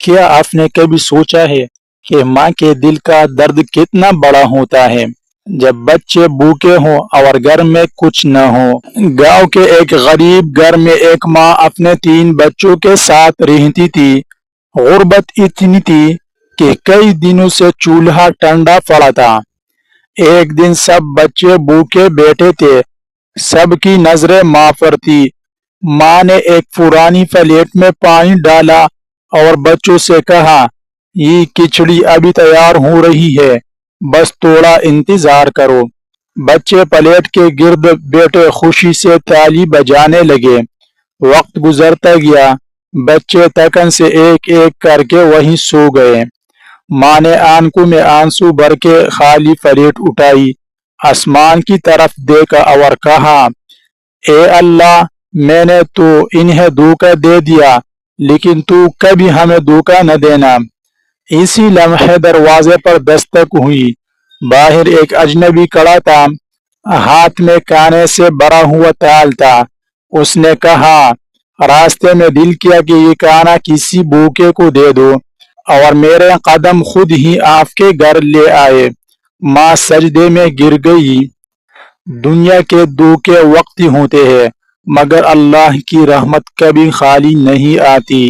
کیا آپ نے کبھی سوچا ہے کہ ماں کے دل کا درد کتنا بڑا ہوتا ہے جب بچے بھوکے ہوں اور گھر میں کچھ نہ ہو؟ گاؤں کے ایک غریب گھر میں ایک ماں اپنے 3 بچوں کے ساتھ رہتی تھی۔ غربت اتنی تھی کہ کئی دنوں سے چولہا ٹھنڈا پڑا تھا۔ ایک دن سب بچے بھوکے بیٹھے تھے، سب کی نظریں ماں پر تھی۔ ماں نے ایک پرانی پلیٹ میں پانی ڈالا اور بچوں سے کہا، یہ کھچڑی ابھی تیار ہو رہی ہے، بس تھوڑا انتظار کرو۔ بچے پلیٹ کے گرد بیٹھے خوشی سے تالی بجانے لگے۔ وقت گزرتا گیا، بچے تھکن سے ایک ایک کر کے وہیں سو گئے۔ ماں نے آنکھوں میں آنسو بھر کے خالی پلیٹ اٹھائی، آسمان کی طرف دیکھا اور کہا، اے اللہ، میں نے تو انہیں دھوکہ دے دیا، لیکن تو کبھی ہمیں دھوکہ نہ دینا۔ اسی لمحے دروازے پر دستک ہوئی۔ باہر ایک اجنبی کھڑا تھا، ہاتھ میں کانے سے بھرا ہوا تال تھا۔ اس نے کہا، راستے میں دل کیا کہ یہ کانا کسی بھوکے کو دے دو، اور میرے قدم خود ہی آپ کے گھر لے آئے۔ ماں سجدے میں گر گئی۔ دنیا کے دھوکے وقتی ہوتے ہیں، مگر اللہ کی رحمت کبھی خالی نہیں آتی۔